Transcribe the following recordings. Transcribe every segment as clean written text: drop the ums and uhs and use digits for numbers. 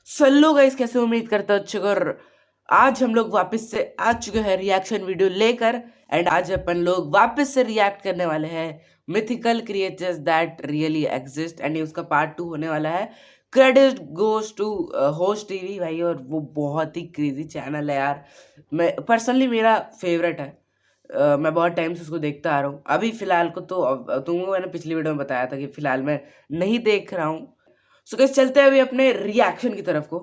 Hello guys, कैसे उम्मीद करता हूँ अच्छे और आज हम लोग वापस से आ चुके हैं रिएक्शन वीडियो लेकर। एंड आज अपन लोग वापस से रिएक्ट करने वाले हैं mythical creatures that really exist and ये उसका पार्ट 2 होने वाला है। Credit goes to host TV भाई, और वो बहुत ही क्रेजी चैनल है यार। मैं पर्सनली मेरा फेवरेट है। मैं बहुत टाइम से उसको देखता आ रहा हूँ। अभी फिलहाल को तो तुमको मैंने पिछली वीडियो में बताया था कि फिलहाल मैं नहीं देख रहा हूँ। सो गाइस, चलते हैं अभी अपने रिएक्शन की तरफ को।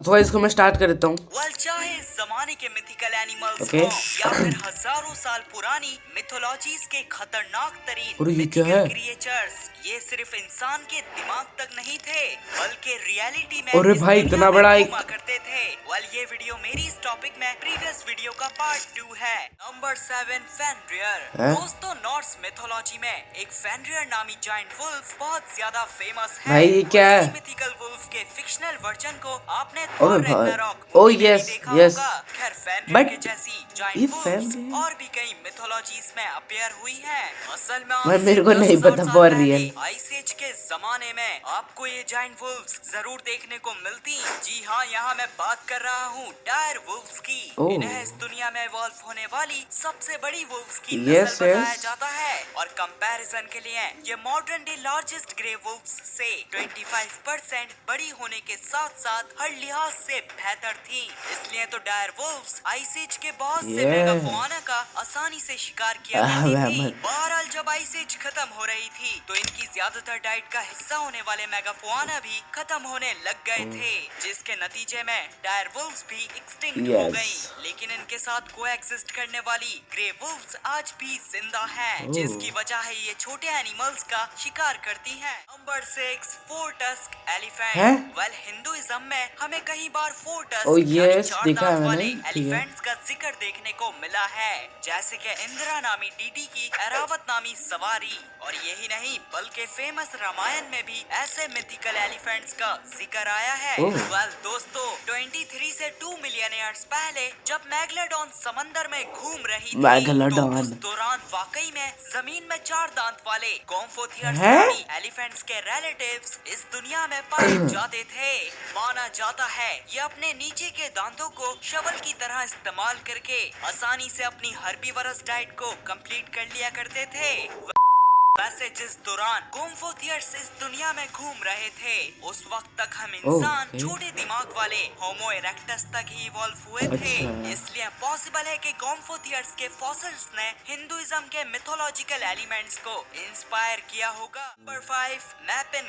तो इसको मैं स्टार्ट कर देता हूँ। चाहे जमाने के मिथिकल एनिमल्स ओके। हो या फिर हजारों साल पुरानी मिथोलॉजीज के खतरनाक तरीन और ये क्या मिथिकल है? क्रिएचर्स, ये सिर्फ इंसान के दिमाग तक नहीं थे बल्कि रियलिटी में अरे इस भाई, दुनिया इतना में बड़ा घूमा एक करते थे। ये वीडियो मेरी इस टॉपिक में प्रीवियस वीडियो का पार्ट 2 है। नंबर 7, फेनरियर। है? दोस्तों, नॉर्स मिथोलॉजी में एक फेनरियर नामी जायंट वुल्फ बहुत ज्यादा फेमस है। भाई ये और क्या है? इसी मिथिकल वुल्फ के फिक्शनल वर्जन को आपने अबे थॉर भाई, रैग्नारॉक ओ मूवी में भी यस देखा यस, होगा। खैर, फेनरियर बट के जैसी ये जायंट वुल्फ्स फैमिली और भी कई मिथोलॉजीज में अपीयर हुई है। असल में भाई आज से मेरे को नहीं 10,000 पता साल फॉर पहले रियल। आइस एज के जमाने में आपको ये जायंट वुल्फ्स जरूर देखने को मिलती। जी हाँ, यहाँ मैं बात कर रहा हूँ डायर वुल्फ्स की। ओह इन्हें इस दुनिया में इवॉल्व होने वाली सबसे बड़ी वुल्फ्स की नस्ल यस बताया यस। जाता है। और कंपैरिजन के लिए ये modern day largest grey wolves से 25% बड़ी होने के साथ साथ हर लिहाज से बेहतर थी। इसलिए तो डायर वुल्फ्स आइस एज के बहुत से ये मेगाफोना का आसानी से शिकार किया करती थी। रहमत। बहरहाल, जब आइस एज खत्म हो रही थी तो इनकी ज्यादातर डाइट का हिस्सा होने वाले मेगाफोना भी खत्म होने लग गए थे, जिसके नतीजे में डायर वुल्फ्स भी एक्सटिंक्ट हो यस। गई। लेकिन इनके साथ कोएग्जिस्ट करने वाली ग्रे वुल्फ्स आज भी जिंदा हैं, ओह जिसकी वजह है ये छोटे एनिमल्स का शिकार करती हैं। नंबर 6, फोर टस्क है। एलिफेंट। हिंदुइज्म में हमें कई बार फोर ओ टस्क यानी यस, चार देखा है दांत मैंने, वाले ठीक है। एलिफेंट्स का जिक्र देखने को मिला है, जैसे कि इंदिरा नामी डीडी की एरावत नामी सवारी। और यही नहीं बल्कि फेमस रामायण में भी ऐसे मिथिकल एलिफेंट्स का जिक्र आया है। ओह दोस्तों, 23 से 2 मिलियन ईयर्स पहले जब मैगलेडॉन समंदर में घूम रही थी तो मैगलाडॉन उस दौरान वाकई में जमीन में चार दांत वाले गोम्फोथियर्स है। नामी एलिफेंट्स के रिलेटिव्स इस दुनिया में पाए जाते थे। माना जाता है ये अपने नीचे के दांतों को शवल की तरह इस्तेमाल करके आसानी से अपनी हर्बीवरस डाइट को कंप्लीट कर लिया करते थे। वैसे जिस दौरान गोम्फोथियर्स इस दुनिया में घूम रहे थे उस वक्त तक हम इंसान ओके छोटे दिमाग वाले होमो इरेक्टस तक ही इवॉल्व हुए थे। अच्छा। इसलिए पॉसिबल है कि गोम्फोथियर्स के फॉसिल्स ने हिंदुइज्म के मिथोलॉजिकल एलिमेंट्स को इंस्पायर किया होगा। नंबर 5, मैपिन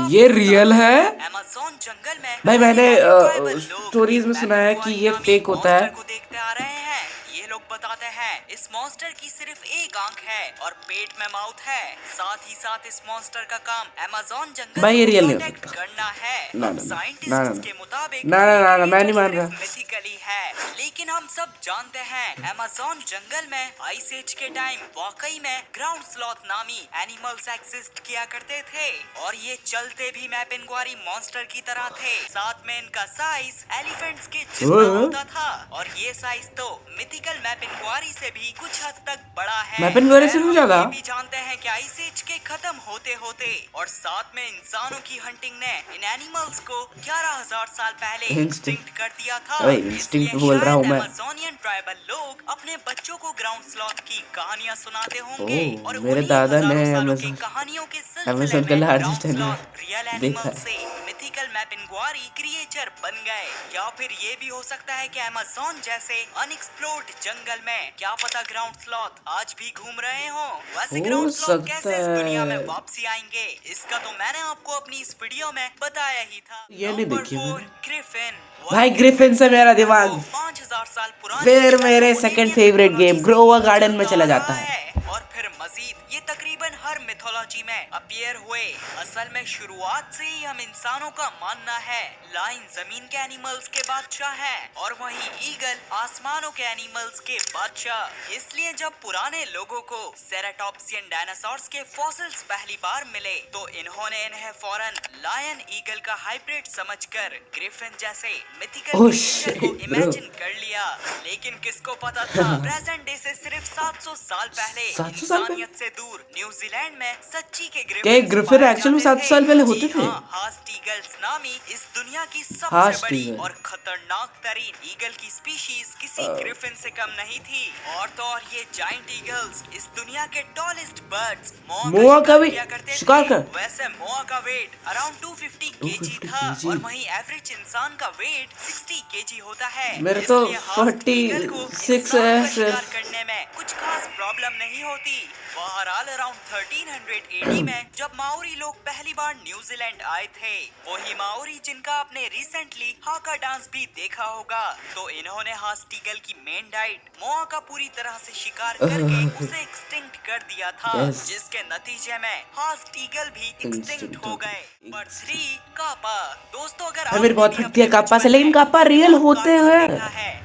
ये रियल है अमेज़न जंगल में भाई। रहने मैंने वाले ट्राइबल लोग स्टोरीज एक में सुना है कि मैपिन ये नामी फेक होता है। मॉन्स्टर को देखते आ रहे हैं। ये लोग बताते हैं इस मॉन्स्टर की सिर्फ एक आंख है और पेट में माउथ है। साथ ही साथ इस मॉन्स्टर का काम अमेज़न जंगल भाई ये को रियल नहीं हो प्रोटेक्ट सकता। करना है। ना अब ना ना ना ना साइंटिस्ट्स के मुताबिक ना तो ना ये ना ना, मैं नहीं क्रिएचर मान सिर्फ रहा। मिथिकली है, लेकिन हम सब जानते हैं अमेज़न जंगल में आइस एज के टाइम वाकई में ग्राउंड स्लॉथ नामी एनिमल्स एग्जिस्ट किया करते थे और ये चलते भी मैपिंगुआरी मॉन्स्टर की तरह थे। साथ में इनका साइज एलिफेंट्स के जितना होता था और ये साइज तो मिथिकल मैपिंगुआरी से भी कुछ हद तक बड़ा है। मैपन गोरे से भी हम ज्यादा। ये भी जानते हैं कि आइस एज के खत्म होते होते और साथ में इंसानों की हंटिंग ने इन एनिमल्स को 11,000 साल पहले इंस्टिंक्ट, एक्सटिंक्ट कर दिया था। भाई इसलिए इंस्टिंक्ट बोल रहा हूँ शायद मैं। अमेज़ोनियन ट्राइबल लोग अपने बच्चों को ग्राउंड स्लॉथ की कहानियां सुनाते होंगे और ओह मेरे उन्हीं दादा ने हजारों सालों की अमेज़न कहानियों के सिलसिले अमेज़न का में largest ground animal sloth real देखा एनिमल है। से मिथिकल मैपिंगुआरी क्रिएचर बन गए। या फिर ये भी हो सकता है कि अमेज़न जैसे अनएक्सप्लोर्ड जंगल में क्या पता ग्राउंड स्लॉथ आज भी घूम रहे हो। वैसे हो ग्राउंड स्लॉथ सकता कैसे इस दुनिया में है। वापसी आएंगे इसका तो मैंने आपको अपनी इस वीडियो में बताया ही था। ये नहीं नंबर देखी 4, मैंने ग्रिफिन। भाई। ग्रिफिन ग्रिफिन से मेरा जो है वो दिमाग 5,000 साल पुरानी फिर मेरे second Mesopotamian favourite mythology game से ग्रोवर ही गार्डन में चलता चला आ जाता रहा है। है और फिर मजीद ये तकरीबन हर मिथोलॉजी में अपीयर हुए। असल में शुरुआत से ही हम इंसानों का मानना है लायन जमीन के एनिमल्स के बादशाह है और वहीं ईगल आसमानों के एनिमल्स के बादशाह। इसलिए जब पुराने लोगों को सेराटॉप्सियन डायनासोर्स के फॉसिल्स पहली बार मिले तो इन्होंने इन्हें फौरन लायन ईगल का हाइब्रिड समझकर ग्रिफिन जैसे मिथिकल ओह क्रिएचर को शिट ब्रो। इमेजिन कर लिया। लेकिन किसको पता था प्रेजेंट डे से सिर्फ 700 साल पहले 700 साल पहले। इंसानियत से दूर न्यूजीलैंड न्यूजीलैंड में सच्ची के क्या ये ग्रिफिन एक्चुअल में 7 साल पहले होते थे? हास्ट ईगल्स नामी इस दुनिया की सबसे हास्ट बड़ी ईगल। और खतरनाक तरीन ईगल की स्पीशीज किसी ग्रिफिन से कम नहीं थी। और तो और ये जायंट ईगल्स इस दुनिया के टॉलेस्ट बर्ड्स मोआ का भी किया करते शिकार थे। कर। वैसे मोआ का वेट अराउंड 250 केजी 250 था kg। और वहीं एवरेज इंसान का वेट 60 केजी होता है। मेरे तो इसलिए हास्ट ईगल को 46 इंसानों है का शिकार सिर्फ। करने में कुछ खास प्रॉब्लम नहीं होती। बहरहाल अराउंड 1300 एडी में जब माओरी लोग पहली बार न्यूजीलैंड आए थे, वही माओरी जिनका आपने रिसेंटली हाका डांस भी देखा होगा, तो इन्होंने हास्ट ईगल की मेन डाइट मोआ का पूरी तरह से शिकार करके उसे एक्सटिंक्ट कर दिया था, Yes। जिसके नतीजे में हास्ट ईगल भी एक्सटिंक्ट हो गए। नंबर 3 कापा। दोस्तों अगर मेरी बहुत फटती है कापा से, लेकिन कापा रियल होते हैं।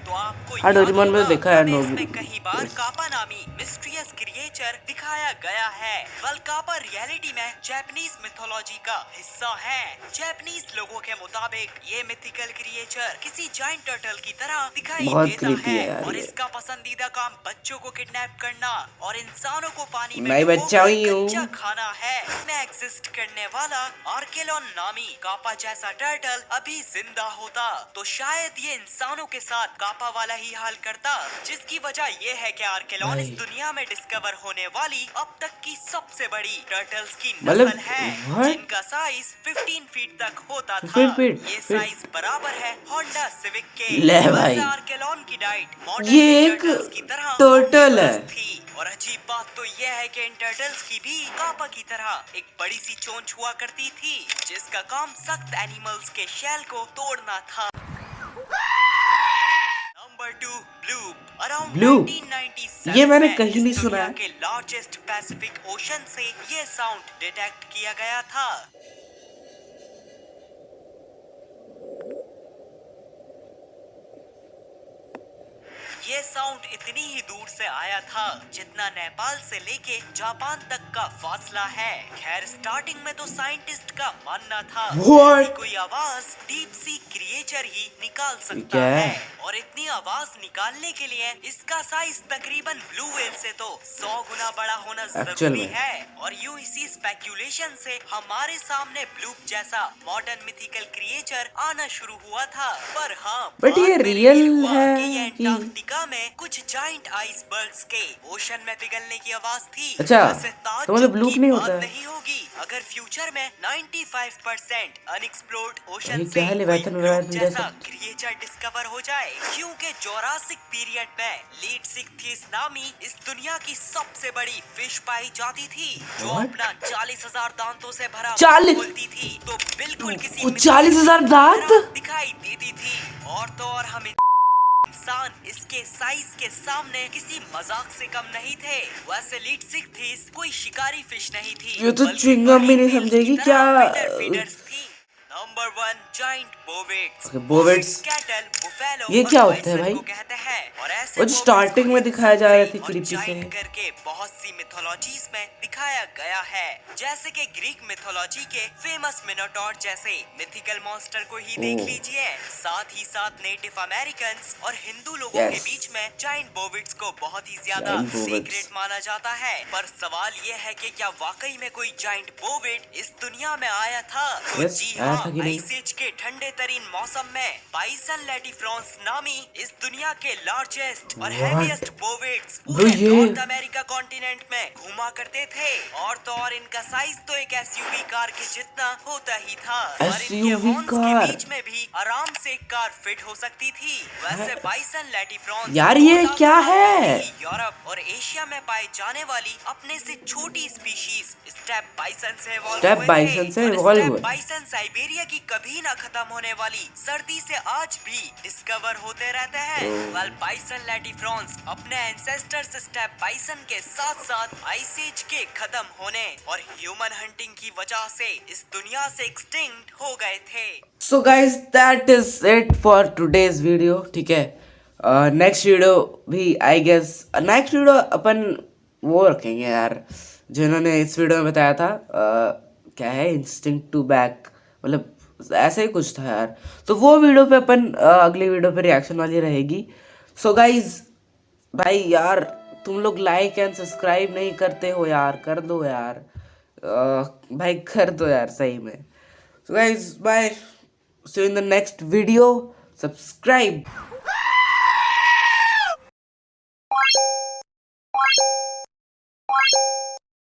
तो आपको हाँ, याद डोरेमोन में होगा, देखा है, हमें नो इसमें भी। कई बार कापा नामी मिस्टीरियस क्रिएचर दिखाया गया है। वेल कापा रियलिटी में जापानीज मिथोलॉजी का हिस्सा है। जापानीज लोगों के मुताबिक ये मिथिकल क्रिएचर किसी जायंट टर्टल की तरह दिखाई बहुत देता creepy है है यार और ये। इसका पसंदीदा काम बच्चों को किडनैप करना और इंसानों को पानी में मैं बच्चा डुबोकर ही हूँ। कच्चा खाना है। इसमें एग्जिस्ट करने वाला आर्केलॉन नामी कापा जैसा टर्टल अभी जिंदा होता तो शायद ये इंसानों के साथ कापा वाला ही हाल करता, जिसकी वजह ये है कि आर्केलॉन इस दुनिया में डिस्कवर होने वाली अब तक की सबसे बड़ी टर्टल्स की मतलब नस्ल है, what? जिनका साइज 15 फीट तक होता था। 15 फीट? ये साइज बराबर है होंडा सिविक के। ले वैसे भाई। आर्केलॉन की डाइट मॉडर्न ये डे एक टर्टल्स की तरह टर्टल है। omnivorous थी। और अजीब बात तो यह है कि इन टर्टल्स की भी कापा की तरह एक बड़ी सी चोंच हुआ करती थी, जिसका काम सख्त एनिमल्स के शेल को तोड़ना था। Number 2 bloop. Around bloop? 1997 ये मैंने में कहीं नहीं इस सुना दुनिया है। के लार्जेस्ट पैसिफिक ओशन से ये साउंड डिटेक्ट किया गया था। ये साउंड इतनी ही दूर से आया था जितना नेपाल से लेके जापान तक का फासला है। खैर स्टार्टिंग में तो साइंटिस्ट का मानना था What? ऐसी कोई आवाज डीप सी क्रिएचर ही निकाल सकता क्या है? है और इतनी आवाज निकालने के लिए इसका साइज तकरीबन ब्लू व्हेल से तो 100 गुना बड़ा होना Actual जरूरी में। है। और यूं इसी स्पेक्यूलेशन से हमारे सामने ब्लूप जैसा मॉडर्न मिथिकल क्रिएचर आना शुरू हुआ था। पर हाँ, But ये बाद में real reveal हुआ है कि ये कि- अंटार्कटिका में कुछ जायंट आइसबर्ग्स के ओशन में पिघलने की आवाज थी। अच्छा, वैसे तो मतलब ताज्जुब ब्लूप की नहीं बात होता है। नहीं होगी अगर फ्यूचर में 95% अनएक्सप्लोर्ड ओशन ये से क्या है, कोई लेविथन ब्लूप वेविथन जैसा जैसा? क्रिएचर डिस्कवर हो जाए, क्योंकि जोरासिक पीरियड में लीड सिक्थिस नामी इस दुनिया की सबसे बड़ी फिश पाई जाती थी, जो What? अपना 40,000 दांतों से भरा 40? बोलती थी तो बिल्कुल किसी वो मिथिकल 40,000 की दांत? तरह दिखाई देती थी। और तो और हमें इंसान इसके साइज के सामने किसी मजाक से कम नहीं थे। वैसे लीड सिक्थिस कोई शिकारी फिश नहीं थी, ये तो बल्कि च्युइंग गम भी नहीं बड़ी समझेगी whales की क्या? तरह feeder feeders थी। Number 1 giant bovids. Okay, bovids। Cattle, buffalo ये और क्या होता है बाइसन भाई? को कहते हैं और ऐसे वो जो bovids स्टार्टिंग को में दिखाया जा रहा थी और creepy से। giant करके बहुत सी मिथोलॉजीज में दिखाया गया है, जैसे कि ग्रीक मिथोलॉजी के फेमस मिनोटॉर जैसे मिथिकल मॉन्स्टर को ही देख लीजिए। साथ ही साथ नेटिव अमेरिकन और हिंदू लोगों के Yes। बीच में जायंट बोविड्स को बहुत ही ज्यादा Giant bovids। सीक्रेट माना जाता है। पर सवाल ये है कि क्या वाकई में कोई जायंट बोविड इस दुनिया में आया था? तो Yes, जी आया हाँ, था कि नहीं? आइस एज के ठंडे तरीन मौसम में बाइसन लैटिफ्रॉन्स नामी इस दुनिया के लार्जेस्ट और What? हेवीएस्ट बोविड्स Bro, पूरे ये- नॉर्थ अमेरिका कॉन्टिनेंट में घुमा करते थे। और तो और इनका साइज तो एक एसयूवी कार के जितना होता ही था और इनके SUV हॉर्न्स के कार। बीच में भी आराम से एक कार फिट हो सकती थी। वैसे बाइसन लैटिफ्रॉन्स यार, ये क्या है? यूरोप और एशिया में पाई जाने वाली अपने से छोटी स्पीशीज स्टेप बाइसन से evolve Steppe हुए bison थे। से और evolve steppe हुए। बाइसन साइबेरिया की कभी ना खत्म होने वाली सर्दी से आज भी डिस्कवर होते रहते हैं। वेल बाइसन लैटिफ्रॉन्स अपने एंसेस्टर्स स्टेप बाइसन के साथ साथ आइस एज के खत्म होने और ह्यूमन हंटिंग की वजह से इस दुनिया से एक्सटिंक्ट हो गए थे। So guys that is it for today's video. ठीक है, नेक्स्ट वीडियो भी आई गेस नेक्स्ट वीडियो अपन वो रखेंगे यार, जिन्होंने इस वीडियो में बताया था क्या है इंस्टिंक्ट टू बैक, मतलब ऐसे ही कुछ था यार। तो वो वीडियो पे अपन अगली वीडियो पे रिएक्शन वाली रहेगी। सो गाइज भाई यार, तुम लोग लाइक एंड सब्सक्राइब नहीं करते हो यार, कर दो यार। भाई कर दो यार सही में। So guys bye, see you in the next video, subscribe.